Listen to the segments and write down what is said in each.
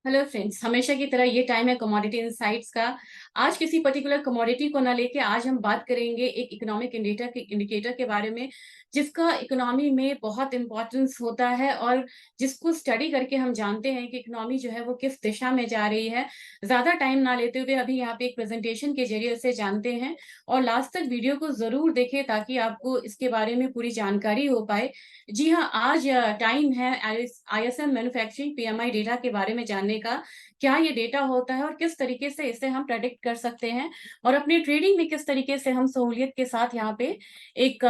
Hello friends, हमेशा की तरह ये टाइम है कमोडिटी इनसाइट्स का। आज किसी पर्टिकुलर कमोडिटी को ना लेके आज हम बात करेंगे एक इकोनॉमिक इंडिकेटर के बारे में, जिसका इकोनॉमी में बहुत इंपॉर्टेंस होता है और जिसको स्टडी करके हम जानते हैं कि इकोनॉमी जो है वो किस दिशा में जा रही है। ज्यादा टाइम ना लेते हुए अभी यहाँ पे एक प्रेजेंटेशन के जरिए से जानते हैं और लास्ट तक वीडियो को जरूर देखें ताकि आपको इसके बारे में पूरी जानकारी हो पाए। जी हाँ, आज टाइम है आईएसएम मैन्युफैक्चरिंग पीएमआई डेटा के बारे में जानने का। क्या ये डेटा होता है और किस तरीके से इसे हम प्रेडिक्ट कर सकते हैं और अपने ट्रेडिंग में किस तरीके से हम सहूलियत के साथ यहाँ पे एक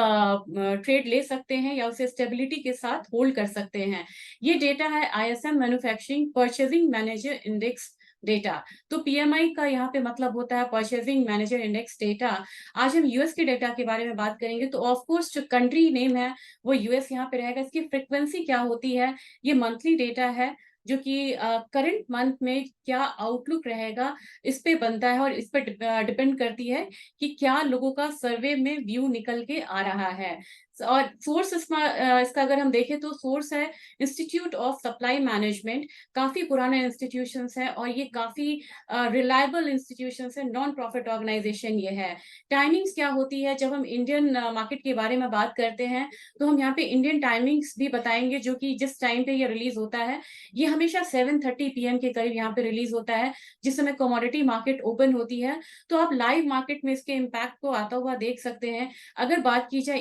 ट्रेड ले सकते हैं या उसे स्टेबिलिटी के साथ होल्ड कर सकते हैं। ये डेटा है ISM manufacturing purchasing manager index data. तो पीएमआई का यहाँ पे मतलब होता है परचेजिंग मैनेजर इंडेक्स डेटा। आज हम यूएस के डेटा के बारे में बात करेंगे, तो ऑफ कोर्स जो कंट्री नेम है वो यूएस यहाँ पे रहेगा। इसकी फ्रिक्वेंसी क्या होती है, ये मंथली डेटा है जो कि करंट मंथ में क्या आउटलुक रहेगा इस पे बनता है और इस पर डिपेंड करती है कि क्या लोगों का सर्वे में व्यू निकल के आ रहा है। और सोर्स इसका अगर हम देखें तो सोर्स है इंस्टीट्यूट ऑफ सप्लाई मैनेजमेंट। काफी पुराने इंस्टीट्यूशंस है और ये काफी रिलायबल इंस्टीट्यूशंस है, नॉन प्रॉफिट ऑर्गेनाइजेशन ये है। टाइमिंग्स क्या होती है, जब हम इंडियन मार्केट के बारे में बात करते हैं तो हम यहाँ पे इंडियन टाइमिंग्स भी बताएंगे, जो कि जिस टाइम पे ये रिलीज होता है ये हमेशा 7:30 PM के करीब यहाँ पे रिलीज होता है, जिस समय कमोडिटी मार्केट ओपन होती है। तो आप लाइव मार्केट में इसके इम्पैक्ट को आता हुआ देख सकते हैं। अगर बात की जाए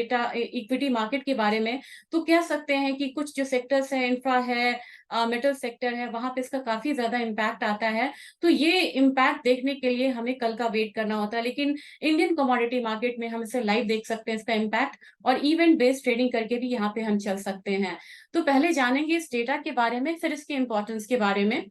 इक्विटी मार्केट के बारे में, तो कह सकते हैं कि कुछ जो सेक्टर्स है, इंफ्रा है, मेटल सेक्टर है, वहां पे इसका काफी ज्यादा इम्पैक्ट आता है। तो ये इम्पैक्ट देखने के लिए हमें कल का वेट करना होता है, लेकिन इंडियन कमोडिटी मार्केट में हम इसे लाइव देख सकते हैं इसका इम्पैक्ट, और इवेंट बेस्ड ट्रेडिंग करके भी यहाँ पे हम चल सकते हैं। तो पहले जानेंगे इस डेटा के बारे में, फिर इसके इंपॉर्टेंस के बारे में।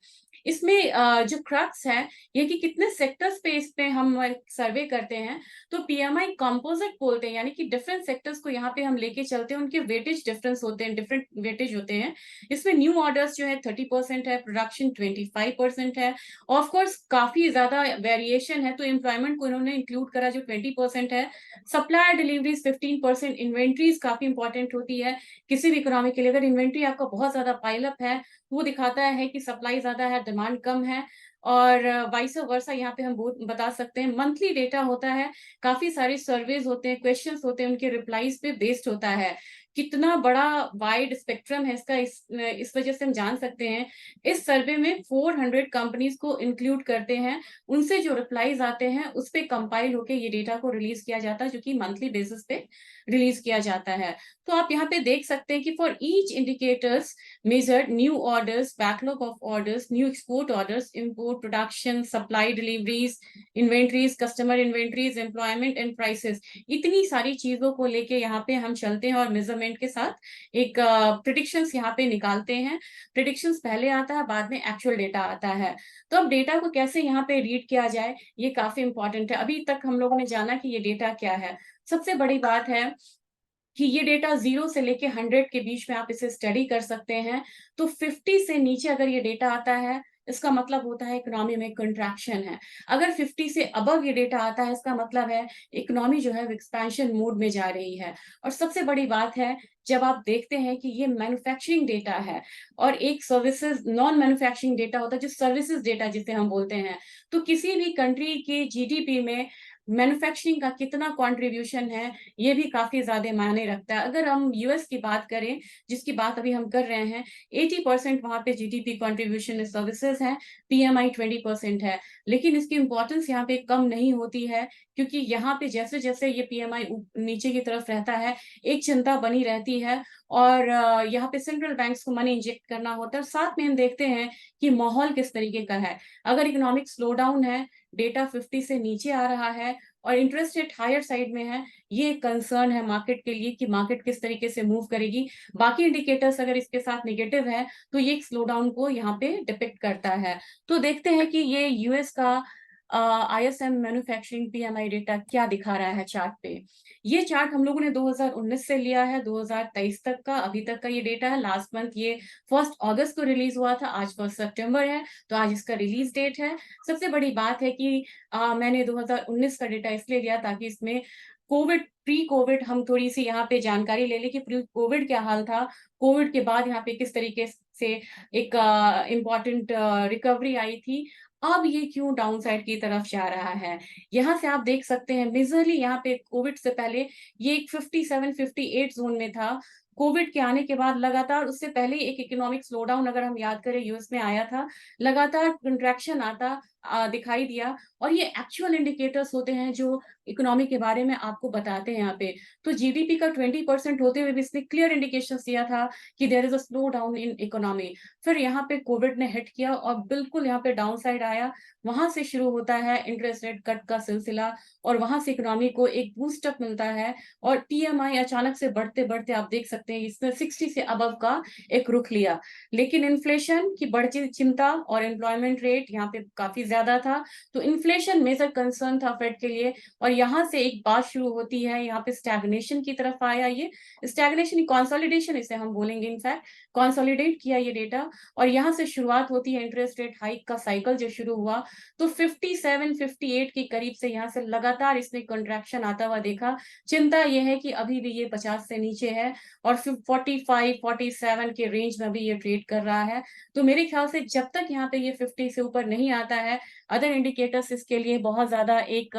इसमें जो क्रक्स है ये कि कितने सेक्टर्स पे इस पे हम सर्वे करते हैं। तो पीएमआई कंपोजिट बोलते हैं, यानी कि डिफरेंट सेक्टर्स को यहाँ पे हम लेके चलते हैं, उनके वेटेज डिफरेंस होते हैं, डिफरेंट वेटेज होते हैं। इसमें न्यू ऑर्डर्स जो है 30% है, प्रोडक्शन 25% है। ऑफ कोर्स काफी ज्यादा वेरिएशन है, तो एम्प्लॉयमेंट को इन्होंने इंक्लूड करा जो 20% है। Supplier deliveries 15%। इन्वेंट्रीज काफी इंपॉर्टेंट होती है किसी भी इकोनॉमी के लिए। अगर इन्वेंट्री आपका बहुत ज्यादा पाइलअप है तो वो दिखाता है कि सप्लाई ज्यादा है, डिमांड कम है, और वाइस वर्सा यहाँ पे हम बता सकते हैं। मंथली डेटा होता है, काफी सारे सर्वेज होते हैं, क्वेश्चंस होते हैं, उनके रिप्लाईज पे बेस्ड होता है। कितना बड़ा वाइड स्पेक्ट्रम है इसका, इस वजह से हम जान सकते हैं। इस सर्वे में 400 कंपनीज को इंक्लूड करते हैं, उनसे जो रिप्लाईज आते हैं उस पे कंपाइल होके ये डेटा को रिलीज किया जाता है, जो कि मंथली बेसिस पे रिलीज किया जाता है। तो आप यहाँ पे देख सकते हैं कि for each indicators measured new orders, backlog of orders, new export orders, import, production, supply, deliveries, inventories, customer inventories, employment and prices। इतनी सारी चीजों को लेके यहाँ पे हम चलते हैं और मेजरमेंट के साथ एक प्रिडिक्शंस यहाँ पे निकालते हैं। प्रिडिक्शंस पहले आता है, बाद में एक्चुअल डेटा आता है। तो अब डेटा को कैसे यहाँ पे रीड किया जाए, ये काफी इंपॉर्टेंट है। अभी तक हम लोगों ने जाना कि ये डेटा क्या है। सबसे बड़ी बात है कि ये डेटा 0 से लेके 100 के बीच में आप इसे स्टडी कर सकते हैं। तो 50 से नीचे अगर ये डेटा आता है, इसका मतलब होता है इकोनॉमी में कंट्रैक्शन है। अगर 50 से अबव ये डेटा आता है, इसका मतलब है इकोनॉमी जो है एक्सपेंशन मोड में जा रही है। और सबसे बड़ी बात है, जब आप देखते हैं कि ये मैन्युफैक्चरिंग डेटा है और एक सर्विसेज नॉन मैन्युफैक्चरिंग डेटा होता है जो सर्विसेज डेटा जिसे हम बोलते हैं, तो किसी भी कंट्री के जीडीपी में मैन्युफैक्चरिंग का कितना कंट्रीब्यूशन है, ये भी काफी ज्यादा मायने रखता है। अगर हम यूएस की बात करें, जिसकी बात अभी हम कर रहे हैं, 80% वहां पे जीडीपी कंट्रीब्यूशन सर्विसेज है, पीएमआई 20% है। लेकिन इसकी इंपॉर्टेंस यहाँ पे कम नहीं होती है, क्योंकि यहाँ पे जैसे जैसे ये पीएमआई नीचे की तरफ रहता है, एक चिंता बनी रहती है। और यहाँ पे सेंट्रल बैंक्स को मनी इंजेक्ट करना होता है। साथ में हम देखते हैं कि माहौल किस तरीके का है। अगर इकोनॉमिक स्लो डाउन है, डेटा 50 से नीचे आ रहा है और इंटरेस्ट रेट हायर साइड में है, ये कंसर्न है मार्केट के लिए कि मार्केट किस तरीके से मूव करेगी। बाकी इंडिकेटर्स अगर इसके साथ नेगेटिव है तो ये एक स्लो डाउन को यहाँ पे डिपिक्ट करता है। तो देखते हैं कि ये यूएस का आईएसएम मैन्युफैक्चरिंग पीएमआई डेटा क्या दिखा रहा है चार्ट पे। ये चार्ट हम लोगों ने 2019 से लिया है 2023 तक का, अभी तक का ये डेटा है। लास्ट मंथ ये 1 अगस्त को रिलीज हुआ था, आज 1 सितंबर है, तो आज इसका रिलीज डेट है। सबसे बड़ी बात है कि मैंने 2019 का डेटा इसलिए लिया ताकि इसमें प्री कोविड हम थोड़ी सी यहाँ पे जानकारी ले लें कि प्री कोविड क्या हाल था, कोविड के बाद यहाँ पे किस तरीके से एक इम्पोर्टेंट रिकवरी आई थी, अब ये क्यों डाउन साइड की तरफ जा रहा है। यहाँ से आप देख सकते हैं मेजरली यहाँ पे कोविड से पहले ये एक 57-58 जोन में था। कोविड के आने के बाद लगातार, उससे पहले एक इकोनॉमिक स्लोडाउन अगर हम याद करें यूएस में आया था, लगातार कंट्रैक्शन आता दिखाई दिया, और ये एक्चुअल इंडिकेटर्स होते हैं जो इकोनॉमी के बारे में आपको बताते हैं यहाँ पे। तो जीडीपी का 20% होते हुए भी इसने क्लियर इंडिकेशंस दिया था कि there is a slow down in economy. फिर यहाँ पे कोविड ने हिट किया और बिल्कुल यहाँ पे डाउन साइड आया। वहां से शुरू होता है इंटरेस्ट रेट कट का सिलसिला, और वहां से इकोनॉमी को एक बूस्ट अप मिलता है, और पीएमआई अचानक से बढ़ते बढ़ते आप देख सकते हैं इसने 60 से अबव का एक रुख लिया। लेकिन इन्फ्लेशन की बढ़ती चिंता और एम्प्लॉयमेंट रेट यहाँ पे काफी ज्यादा था, तो इन्फ्लेशन मेजर कंसर्न था फेड के लिए। और यहाँ से एक बात शुरू होती है, यहाँ पे स्टैग्नेशन की तरफ आया, ये स्टैग्नेशन कंसोलिडेशन इसे हम बोलेंगे, इनफैक्ट कंसोलिडेट किया ये डेटा। और यहाँ से शुरुआत होती है इंटरेस्ट रेट हाइक का साइकिल जो शुरू हुआ, तो 57-58 के करीब से यहाँ से लगातार इसने कंट्रैक्शन आता हुआ देखा। चिंता ये है कि अभी भी ये 50 से नीचे है, और 45-47 के रेंज में भी ये ट्रेड कर रहा है। तो मेरे ख्याल से जब तक यहाँ पे ये 50 से ऊपर नहीं आता है, अदर इंडिकेटर्स इसके लिए बहुत ज्यादा एक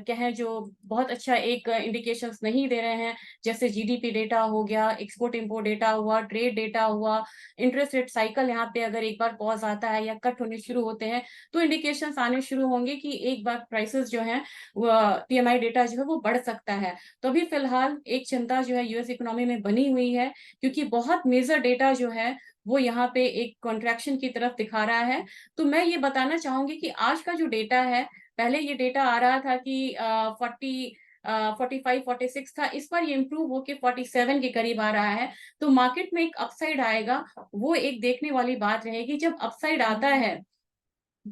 कहें जो बहुत अच्छा एक इंडिकेशंस नहीं दे रहे हैं, जैसे जीडीपी डेटा हो गया, एक्सपोर्ट इंपोर्ट डेटा हुआ, ट्रेड डेटा हुआ, इंटरेस्ट रेट साइकिल यहाँ पे अगर एक बार पॉज आता है या कट होने शुरू होते हैं, तो इंडिकेशंस आने शुरू होंगे कि एक बार प्राइसेस जो है, पीएमआई डेटा जो है वो बढ़ सकता है। तो अभी फिलहाल एक चिंता जो है यूएस इकोनॉमी में बनी हुई है, क्योंकि बहुत मेजर डेटा जो है वो यहाँ पे एक कॉन्ट्रैक्शन की तरफ दिखा रहा है। तो मैं ये बताना चाहूंगी कि आज का जो डेटा है, पहले ये डेटा आ रहा था कि 45-46 था, इस बार ये इम्प्रूव होके 47 के करीब आ रहा है। तो मार्केट में एक अपसाइड आएगा, वो एक देखने वाली बात रहेगी। जब अपसाइड आता है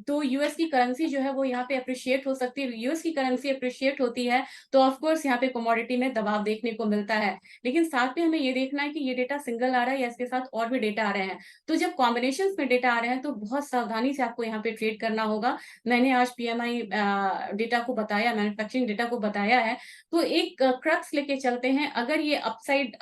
तो यूएस की करेंसी जो है वो यहाँ पे अप्रिशिएट हो सकती है। यूएस की करेंसी अप्रिशिएट होती है तो ऑफ कोर्स यहाँ पे कमोडिटी में दबाव देखने को मिलता है। लेकिन साथ में हमें ये देखना है कि ये डेटा सिंगल आ रहा है या इसके साथ और भी डेटा आ रहे हैं। तो जब कॉम्बिनेशन में डेटा आ रहे हैं तो बहुत सावधानी से आपको यहाँ पे ट्रेड करना होगा। मैंने आज पीएमआई डेटा को बताया, मैन्युफैक्चरिंग डेटा को बताया है। तो एक क्रक्स लेके चलते हैं, अगर ये अपसाइड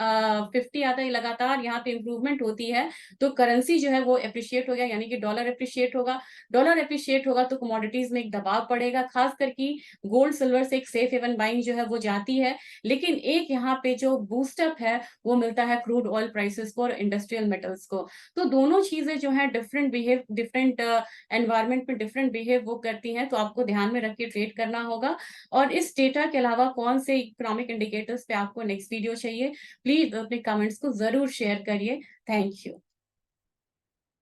50 आता है लगातार, यहाँ पे इंप्रूवमेंट होती है, तो करेंसी जो है वो अप्रिशिएट हो गया, यानी कि डॉलर अप्रिशिएट होगा। डॉलर अप्रिशिएट होगा तो कमोडिटीज में एक दबाव पड़ेगा, खास करके गोल्ड सिल्वर से एक सेफ हेवन बाइंग जो है वो जाती है। लेकिन एक यहाँ पे जो बूस्टअप है वो मिलता है क्रूड ऑयल प्राइसेस को और इंडस्ट्रियल मेटल्स को। तो दोनों चीजें जो है डिफरेंट बिहेव, डिफरेंट एनवायरमेंट में डिफरेंट बिहेव वो करती हैं, तो आपको ध्यान में रख के ट्रेड करना होगा। और इस डेटा के अलावा कौन से इकोनॉमिक इंडिकेटर्स पे आपको नेक्स्ट वीडियो चाहिए, प्लीज अपने कमेंट्स को जरूर शेयर करिए। Thank you.